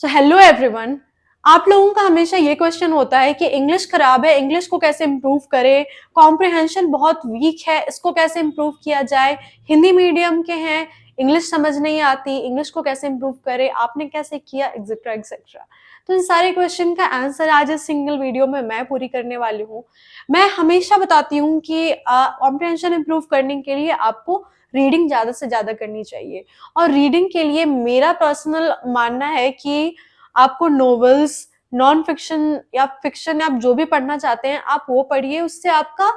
So hello everyone. आप लोगों का हमेशा ये क्वेश्चन होता है कि इंग्लिश खराब है, इंग्लिश को कैसे इम्प्रूव करें, कॉम्प्रिहेंशन बहुत वीक है, इसको कैसे इम्प्रूव किया जाए, हिंदी मीडियम के हैं, इंग्लिश समझ नहीं आती, इंग्लिश को कैसे इम्प्रूव करें, आपने कैसे किया, एक्सेट्रा एक्सेट्रा। तो इन सारे क्वेश्चन का आंसर आज इस सिंगल वीडियो में मैं पूरी करने वाली हूँ। मैं हमेशा बताती हूँ कि कॉम्प्रिहेंशन इम्प्रूव करने के लिए आपको रीडिंग ज़्यादा से ज़्यादा करनी चाहिए। और रीडिंग के लिए मेरा पर्सनल मानना है कि आपको नॉवेल्स, नॉन फिक्शन या फिक्शन आप जो भी पढ़ना चाहते हैं आप वो पढ़िए। उससे आपका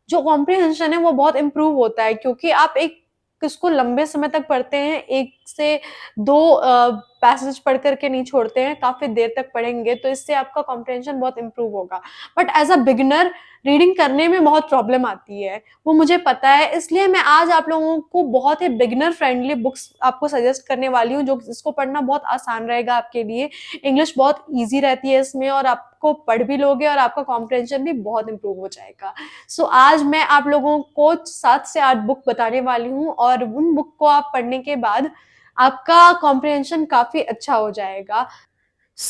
जो कॉम्प्रिहेंशन है वो बहुत इम्प्रूव होता है, क्योंकि आप एक किसको लंबे समय तक पढ़ते हैं, एक से दो पैसेज पढ़ करके नहीं छोड़ते हैं, काफी देर तक पढ़ेंगे तो इससे आपका कॉम्प्रिहेंशन बहुत इम्प्रूव होगा। But as a beginner reading करने में बहुत प्रॉब्लम आती है, वो मुझे पता है। इसलिए मैं आज आप लोगों को बहुत ही बिगिनर फ्रेंडली बुक्स आपको सजेस्ट करने वाली हूँ, जो जिसको पढ़ना बहुत आसान रहेगा आपके लिए। इंग्लिश बहुत ईजी रहती है इसमें, और आपको पढ़ भी लोगे और आपका कॉम्प्रिहेंशन भी बहुत इम्प्रूव हो जाएगा। सो आज मैं आप लोगों को 7 से 8 बुक बताने वाली हूँ, और उन बुक को आप पढ़ने के बाद आपका कॉम्प्रिहेंशन काफी अच्छा हो जाएगा।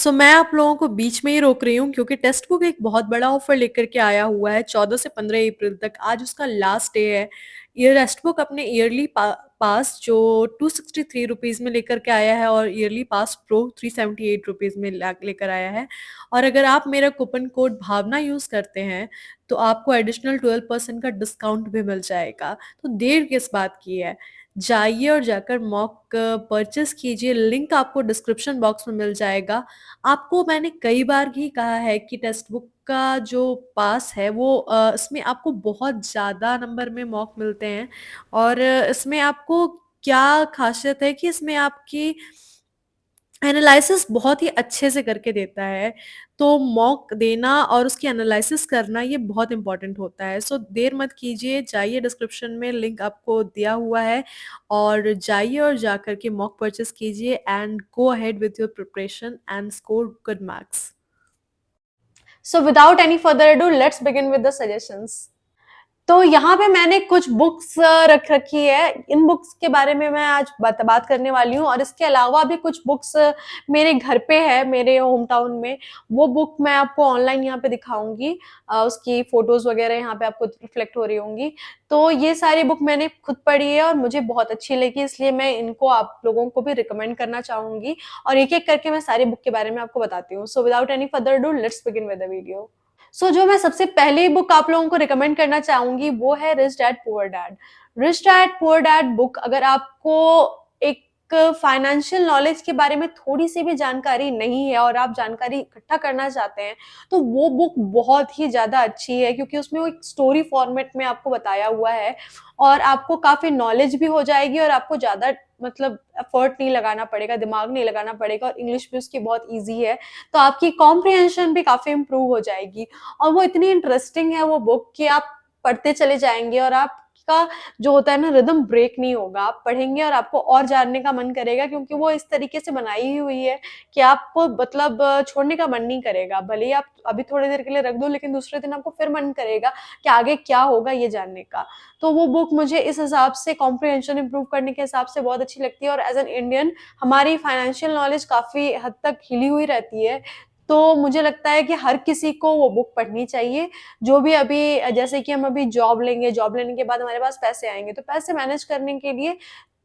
मैं आप लोगों को बीच में ही रोक रही हूँ, क्योंकि टेक्स्ट बुक एक बहुत बड़ा ऑफर लेकर के आया हुआ है 14 से 15 अप्रैल तक। आज उसका लास्ट डे है। ये टेक्स्ट बुक अपने ईयरली पास जो 263 रुपीज़ में लेकर के आया है, और ईयरली पास प्रो 378 रुपीज़ में लेकर आया है। और अगर आप मेरा कूपन कोड भावना यूज़ करते हैं तो आपको एडिशनल 12% का डिस्काउंट भी मिल जाएगा। तो देर किस बात की है, जाइए और जाकर मॉक परचेस कीजिए। लिंक आपको डिस्क्रिप्शन बॉक्स में मिल जाएगा। आपको मैंने कई बार ही कहा है कि टेक्स्ट बुक का जो पास है वो इसमें आपको बहुत ज़्यादा नंबर में मॉक मिलते हैं। और इसमें आपको क्या खासियत है कि इसमें आपकी एनालिसिस बहुत ही अच्छे से करके देता है। तो मॉक देना और उसकी एनालिसिस करना ये बहुत इम्पोर्टेंट होता है। सो देर मत कीजिए, जाइए डिस्क्रिप्शन में लिंक आपको दिया हुआ है, और जाइए और जाकर के मॉक परचेस कीजिए and go ahead with your preparation and score good marks. So without any further ado let's begin with the suggestions. तो यहाँ पे मैंने कुछ बुक्स रख रखी है। इन बुक्स के बारे में मैं आज बात करने वाली हूँ, और इसके अलावा भी कुछ बुक्स मेरे घर पे है, मेरे होम टाउन में। वो बुक मैं आपको ऑनलाइन यहाँ पे दिखाऊंगी। उसकी फोटोज वगैरह यहाँ पे आपको रिफ्लेक्ट हो रही होंगी। तो ये सारी बुक मैंने खुद पढ़ी है और मुझे बहुत अच्छी लगी, इसलिए मैं इनको आप लोगों को भी रिकमेंड करना चाहूंगी। और एक एक करके मैं सारी बुक के बारे में आपको बताती हूँ। So without any further do let's begin with the video. जो मैं सबसे पहली बुक आप लोगों को रिकमेंड करना चाहूंगी वो है rich dad poor dad. Rich dad poor dad book अगर आपको एक फाइनेंशियल नॉलेज के बारे में थोड़ी सी भी जानकारी नहीं है और आप जानकारी इकट्ठा करना चाहते हैं, तो वो बुक बहुत ही ज्यादा अच्छी है, क्योंकि उसमें वो एक स्टोरी फॉर्मेट में आपको बताया हुआ है, और आपको काफी नॉलेज भी हो जाएगी, और आपको ज्यादा मतलब एफर्ट नहीं लगाना पड़ेगा, दिमाग नहीं लगाना पड़ेगा, और इंग्लिश भी उसकी बहुत ईजी है। तो आपकी कॉम्प्रिहेंशन भी काफी इम्प्रूव हो जाएगी। और वो इतनी इंटरेस्टिंग है वो बुक कि आप पढ़ते चले जाएंगे, और आपका जो होता है ना रिदम ब्रेक नहीं होगा। आप पढ़ेंगे और आपको और जानने का मन करेगा, क्योंकि वो इस तरीके से बनाई हुई है कि आपको मतलब छोड़ने का मन नहीं करेगा। भले ही आप अभी थोड़ी देर के लिए रख दो, लेकिन दूसरे दिन आपको फिर मन करेगा कि आगे क्या होगा ये जानने का। तो वो बुक मुझे इस हिसाब से कॉम्प्रिहेंशन इंप्रूव करने के हिसाब से बहुत अच्छी लगती है। और एज एन इंडियन हमारी फाइनेंशियल नॉलेज काफी हद तक हिली हुई रहती है, तो मुझे लगता है कि हर किसी को वो बुक पढ़नी चाहिए। जो भी अभी जैसे कि हम अभी जॉब लेंगे, जॉब लेने के बाद हमारे पास पैसे आएंगे, तो पैसे मैनेज करने के लिए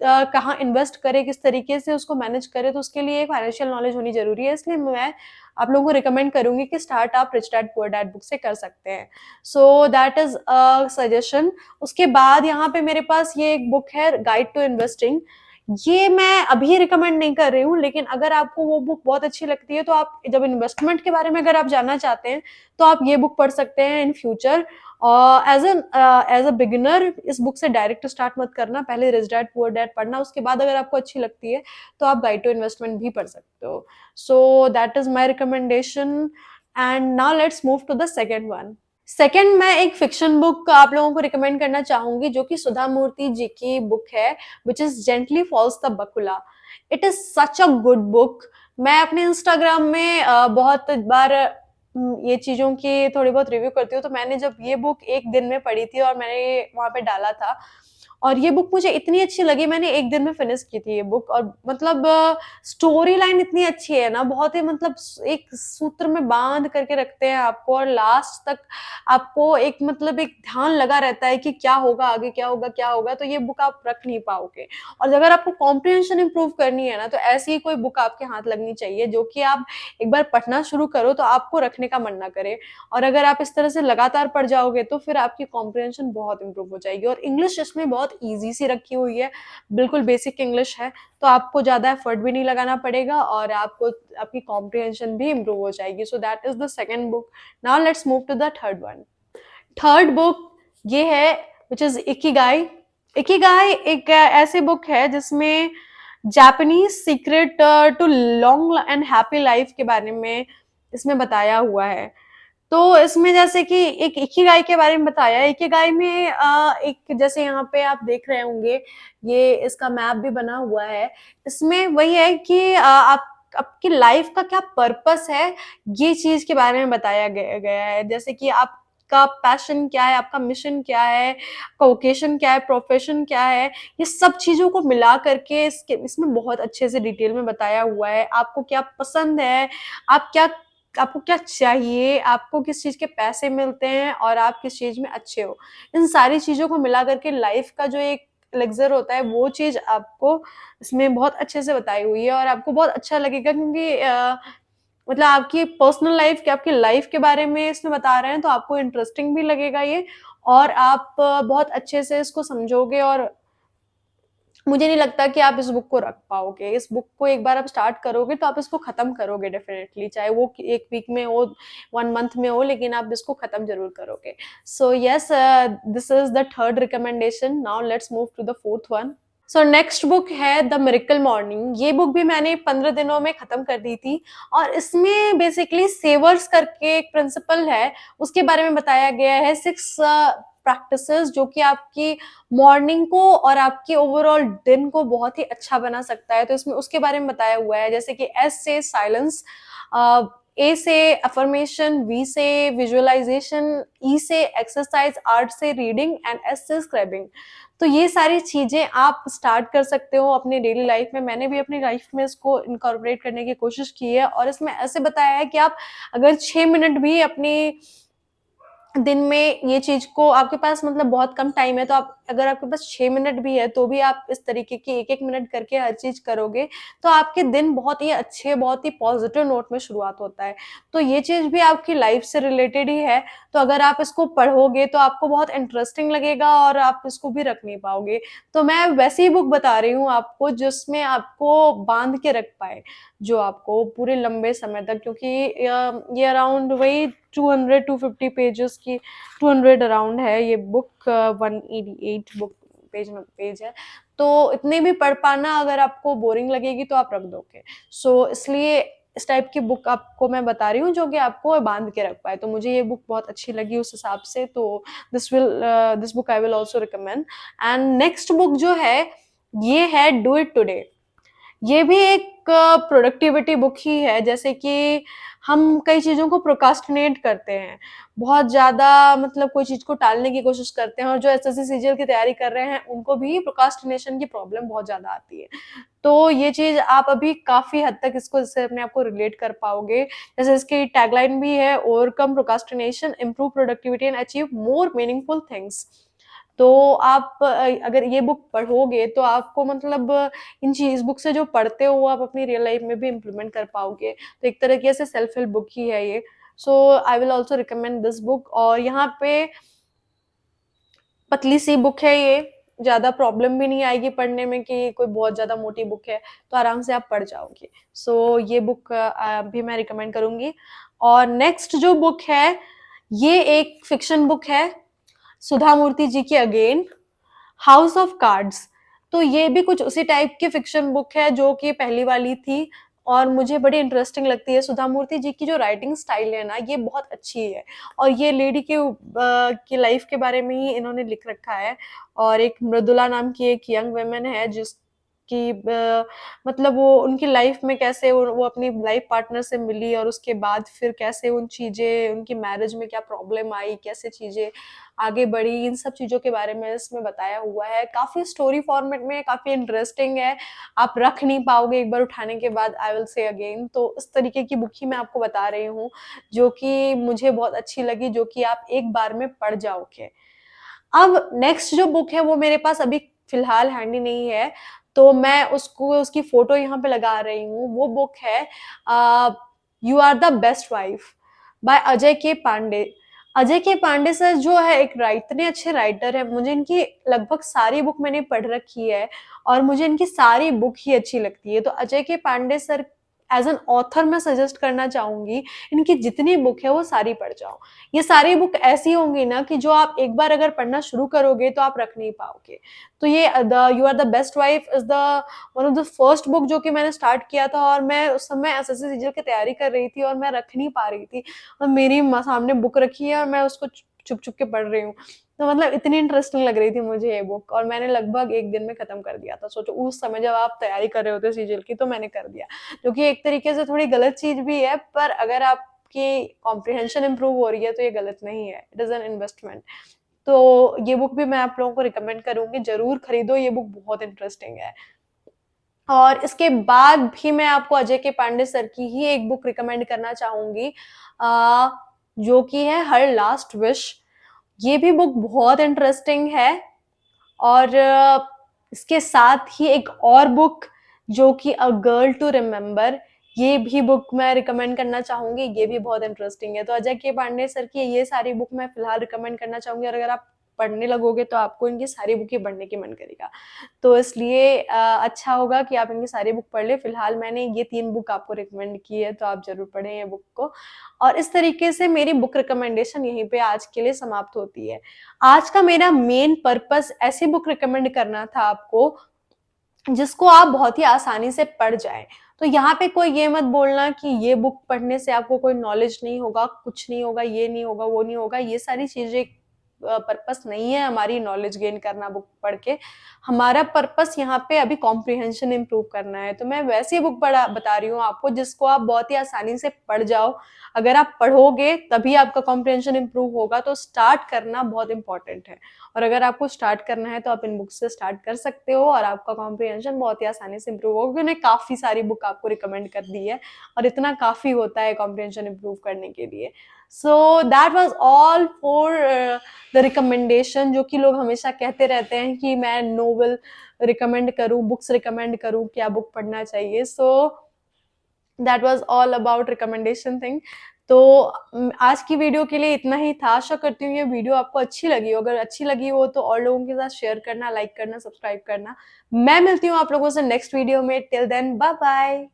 कहाँ इन्वेस्ट करें, किस तरीके से उसको मैनेज करें, तो उसके लिए फाइनेंशियल नॉलेज होनी जरूरी है। इसलिए मैं आप लोगों को रिकमेंड करूंगी कि स्टार्ट आप rich dad poor dad book से कर सकते हैं। सो दैट इज अ सजेशन। उसके बाद यहाँ पे मेरे पास ये एक बुक है, गाइड टू इन्वेस्टिंग। ये मैं अभी रिकमेंड नहीं कर रही हूँ, लेकिन अगर आपको वो बुक बहुत अच्छी लगती है, तो आप जब इन्वेस्टमेंट के बारे में अगर आप जानना चाहते हैं, तो आप ये बुक पढ़ सकते हैं in future. As a beginner इस बुक से डायरेक्ट स्टार्ट मत करना, पहले रिच डैड पुअर डैड पढ़ना, उसके बाद अगर आपको अच्छी लगती है तो आप गाइड टू इन्वेस्टमेंट भी पढ़ सकते हो। So that is my recommendation. And now let's move to the second one. Second, मैं एक फिक्शन बुक आप लोगों को रिकमेंड करना चाहूंगी, जो कि सुधा मूर्ति जी की बुक है, which is gently falls the Bakula. It is such a good book. मैं अपने इंस्टाग्राम में बहुत बार ये चीजों की थोड़ी बहुत रिव्यू करती हूँ। तो मैंने जब ये बुक एक दिन में पढ़ी थी और मैंने वहां पे डाला था, और ये बुक मुझे इतनी अच्छी लगी, मैंने एक दिन में फिनिश की थी ये बुक। और मतलब स्टोरी लाइन इतनी अच्छी है ना, बहुत ही मतलब एक सूत्र में बांध करके रखते हैं आपको, और लास्ट तक आपको एक मतलब एक ध्यान लगा रहता है कि क्या होगा आगे, क्या होगा क्या होगा। तो ये बुक आप रख नहीं पाओगे। और अगर आपको कॉम्प्रिहेंशन इंप्रूव करनी है ना, तो ऐसी ही कोई बुक आपके हाथ लगनी चाहिए जो कि आप एक बार पढ़ना शुरू करो तो आपको रखने का मन ना करे। और अगर आप इस तरह से लगातार पढ़ जाओगे तो फिर आपकी कॉम्प्रिहेंशन बहुत इंप्रूव हो जाएगी। और इंग्लिश इसमें बहुत ईजी सी रखी हुई है, बिल्कुल बेसिक इंग्लिश है, तो आपको ज़्यादा एफर्ट भी नहीं लगाना पड़ेगा और आपको आपकी कॉम्प्रिहेंशन भी इंप्रूव हो जाएगी। So that is the second book. Now let's move to the third one. Third book ये है विच इज इकिगाई। इकिगाई एक ऐसी बुक है जिसमें Japanese secret to long and happy life के बारे में इसमें बताया हुआ है। तो इसमें जैसे कि एक इकिगाई के बारे में बताया है। इकिगाई में एक जैसे यहाँ पे आप देख रहे होंगे, ये इसका मैप भी बना हुआ है। इसमें वही है कि आप आपकी लाइफ का क्या पर्पस है, ये चीज के बारे में बताया गया है। जैसे कि आपका पैशन क्या है, आपका मिशन क्या है, आपका वोकेशन क्या है, प्रोफेशन क्या है, ये सब चीजों को मिला करके इसमें बहुत अच्छे से डिटेल में बताया हुआ है। आपको क्या पसंद है, आप क्या आपको क्या चाहिए, आपको किस चीज के पैसे मिलते हैं और आप किस चीज में अच्छे हो, इन सारी चीजों को मिला करके लाइफ का जो एक लेक्चर होता है वो चीज आपको इसमें बहुत अच्छे से बताई हुई है। और आपको बहुत अच्छा लगेगा क्योंकि मतलब आपकी पर्सनल लाइफ के, आपकी लाइफ के बारे में इसमें बता रहे हैं, तो आपको इंटरेस्टिंग भी लगेगा ये। और आप बहुत अच्छे से इसको समझोगे। और मुझे नहीं लगता कि आप इस बुक को रख पाओगे। इस बुक को एक बार आप स्टार्ट करोगे तो आप इसको खत्म करोगे डेफिनेटली, चाहे वो एक वीक में हो, 1 मंथ में हो, लेकिन आप इसको खत्म जरूर करोगे। So yes, this is the third recommendation. Now let's move to the fourth one. So next book है द मिरेकल मॉर्निंग। ये बुक भी मैंने 15 दिनों में खत्म कर दी थी। और इसमें बेसिकली सेवर्स करके एक प्रिंसिपल है, उसके बारे में बताया गया है। 6 प्रैक्टिसेस जो कि आपकी मॉर्निंग को और आपके ओवरऑल दिन को बहुत ही अच्छा बना सकता है। तो इसमें उसके बारे में बताया हुआ है, जैसे कि एस से साइलेंस, ए से अफर्मेशन, वी से विजुअलाइजेशन, ई से एक्सरसाइज, आर से रीडिंग एंड एस से स्क्रैबिंग। तो ये सारी चीजें आप स्टार्ट कर सकते हो अपनी डेली लाइफ में। मैंने भी अपनी लाइफ में इसको इनकॉर्पोरेट करने की कोशिश की है। और इसमें ऐसे बताया है कि आप अगर 6 मिनट भी अपनी दिन में ये चीज को, आपके पास मतलब बहुत कम टाइम है, तो आप अगर आपके पास 6 मिनट भी है तो भी आप इस तरीके की एक एक मिनट करके हर चीज करोगे तो आपके दिन बहुत ही अच्छे, बहुत ही पॉजिटिव नोट में शुरुआत होता है। तो ये चीज भी आपकी लाइफ से रिलेटेड ही है। तो अगर आप इसको पढ़ोगे तो आपको बहुत इंटरेस्टिंग लगेगा और आप इसको भी रख नहीं पाओगे। तो मैं वैसी ही बुक बता रही हूँ आपको जिसमें आपको बांध के रख पाए, जो आपको पूरे लंबे समय तक, क्योंकि ये अराउंड वही 200-250 पेजेस की, 200 अराउंड है ये बुक। 188 बुक पेज है। तो इतने भी पढ़ पाना, अगर आपको बोरिंग लगेगी तो आप रख दोगे। सो इसलिए इस टाइप की बुक आपको मैं बता रही हूँ जो कि आपको बांध के रख पाए। तो मुझे ये बुक बहुत अच्छी लगी उस हिसाब से। तो this book I will also recommend. And next book जो है ये है डू इट टुडे। ये भी एक प्रोडक्टिविटी बुक ही है। जैसे कि हम कई चीजों को प्रोकास्टिनेट करते हैं, बहुत ज्यादा मतलब कोई चीज को टालने की कोशिश करते हैं। और जो एसएससी सीजीएल की तैयारी कर रहे हैं उनको भी प्रोकास्टिनेशन की प्रॉब्लम बहुत ज्यादा आती है। तो ये चीज आप अभी काफी हद तक इसको इससे अपने आप को रिलेट कर पाओगे। जैसे इसकी टैगलाइन भी है, overcome procrastination, improve productivity and achieve more meaningful things. तो आप अगर ये बुक पढ़ोगे तो आपको मतलब इन चीज बुक से जो पढ़ते हो वो आप अपनी रियल लाइफ में भी इम्प्लीमेंट कर पाओगे। तो एक तरीके से सेल्फ हेल्प बुक ही है ये। So I will also recommend this book. और यहाँ पे पतली सी बुक है ये, ज्यादा प्रॉब्लम भी नहीं आएगी पढ़ने में कि कोई बहुत ज्यादा मोटी बुक है, तो आराम से आप पढ़ जाओगे। सो ये बुक भी मैं रिकमेंड करूंगी। और नेक्स्ट जो बुक है ये एक फिक्शन बुक है, सुधा मूर्ति जी की अगेन, हाउस ऑफ कार्ड्स। तो ये भी कुछ उसी टाइप की फिक्शन बुक है जो कि पहली वाली थी। और मुझे बड़ी इंटरेस्टिंग लगती है। सुधा मूर्ति जी की जो राइटिंग स्टाइल है ना, ये बहुत अच्छी है। और ये लेडी की लाइफ के बारे में ही इन्होंने लिख रखा है। और एक मृदुला नाम की एक यंग वुमेन है कि मतलब वो उनकी लाइफ में कैसे वो अपनी लाइफ पार्टनर से मिली और उसके बाद फिर कैसे उनकी मैरिज में क्या प्रॉब्लम आई, कैसे चीज़ें आगे बढ़ी, इन सब चीज़ों के बारे में इसमें बताया हुआ है। काफ़ी स्टोरी फॉर्मेट में काफ़ी इंटरेस्टिंग है, आप रख नहीं पाओगे एक बार उठाने के बाद, आई विल से अगेन। तो इस तरीके की बुक ही मैं आपको बता रही हूँ, जो कि मुझे बहुत अच्छी लगी, जो कि आप एक बार में पढ़ जाओगे। अब नेक्स्ट जो बुक है वो मेरे पास अभी फ़िलहाल हैंडी नहीं है, तो मैं उसकी फ़ोटो यहाँ पे लगा रही हूँ। वो बुक है you are the best wife by Ajay K Pandey. Ajay K Pandey sir जो है इतने अच्छे राइटर हैं, मुझे इनकी लगभग सारी बुक मैंने पढ़ रखी है और मुझे इनकी सारी बुक ही अच्छी लगती है। तो Ajay K Pandey sir as an author मैं सजेस्ट करना चाहूँगी, इनकी जितनी बुक है वो सारी पढ़ जाओ। ये सारी बुक ऐसी होंगी ना कि जो आप एक बार अगर पढ़ना शुरू करोगे तो आप रख नहीं पाओगे। तो ये the you are the best wife is the one of the first book जो कि मैंने स्टार्ट किया था और मैं उस समय एसएससी सीजीएल की तैयारी कर रही थी और मैं रख नहीं पा रही थी और मेरी सामने बुक रखी है और मैं उसको छुप-छुप के पढ़ रही हूँ। तो मतलब इतनी इंटरेस्टिंग लग रही थी मुझे ये बुक और मैंने लगभग 1 दिन में खत्म कर दिया था। सोचो उस समय जब आप तैयारी कर रहे होते सीजीएल की तो मैंने कर दिया। जो कि एक तरीके से थोड़ी गलत चीज़ भी है, पर अगर आपकी कॉम्प्रिहेंशन इम्प्रूव हो रही है तो ये गलत नहीं है। It is an investment. तो ये बुक भी मैं आप लोगों को रिकमेंड करूँगी, ज़रूर खरीदो, ये बुक बहुत इंटरेस्टिंग है। और इसके बाद भी मैं आपको अजय के पांडे सर की ही एक बुक रिकमेंड करना चाहूँगी जो कि है हर लास्ट विश। ये भी बुक बहुत इंटरेस्टिंग है और इसके साथ ही एक और बुक जो कि अ गर्ल टू रिमेंबर, ये भी बुक मैं रिकमेंड करना चाहूँगी, ये भी बहुत इंटरेस्टिंग है। तो अजय के पांडे सर की ये सारी बुक मैं फ़िलहाल रिकमेंड करना चाहूँगी और अगर आप पढ़ने लगोगे तो आपको इनकी सारी बुकें पढ़ने की मन करेगा। तो इसलिए अच्छा होगा कि आप इनकी सारी बुक पढ़ लें। फ़िलहाल मैंने ये 3 बुक आपको रिकमेंड की है, तो आप ज़रूर पढ़ें ये बुक को। और इस तरीके से मेरी बुक रिकमेंडेशन यहीं पे आज के लिए समाप्त होती है। आज का मेरा मेन पर्पस ऐसी बुक रिकमेंड करना था आपको, जिसको आप बहुत ही आसानी से पढ़ जाएँ। तो यहाँ पे कोई ये मत बोलना कि ये बुक पढ़ने से आपको कोई नॉलेज नहीं होगा, कुछ नहीं होगा, ये नहीं होगा, वो नहीं होगा। ये सारी चीज़ें पर्पस नहीं है हमारी नॉलेज गेन करना बुक पढ़ के। हमारा पर्पस यहाँ पे अभी कॉम्प्रिहेंशन इम्प्रूव करना है। तो मैं वैसी बुक बता रही हूँ आपको जिसको आप बहुत ही आसानी से पढ़ जाओ। अगर आप पढ़ोगे तभी आपका कॉम्प्रिहेंशन इम्प्रूव होगा, तो स्टार्ट करना बहुत इम्पोर्टेंट है। और अगर आपको स्टार्ट करना है तो आप इन बुक्स से स्टार्ट कर सकते हो और आपका कॉम्प्रिहेंशन बहुत ही आसानी से इम्प्रूव होगा, क्योंकि काफ़ी सारी बुक आपको रिकमेंड कर दी है और इतना काफ़ी होता है कॉम्प्रिहेंशन इम्प्रूव करने के लिए। So that was all for the recommendation, जो कि लोग हमेशा कहते रहते हैं कि मैं नोवेल रिकमेंड करूँ, बुक्स रिकमेंड करूँ, क्या बुक पढ़ना चाहिए। So that was all about recommendation thing. तो आज की वीडियो के लिए इतना ही था। आशा करती हूँ ये वीडियो आपको अच्छी लगी हो। अगर अच्छी लगी हो तो और लोगों के साथ शेयर करना, लाइक करना, सब्सक्राइब करना। मैं मिलती हूँ आप लोगों से नेक्स्ट वीडियो में। Till then bye bye.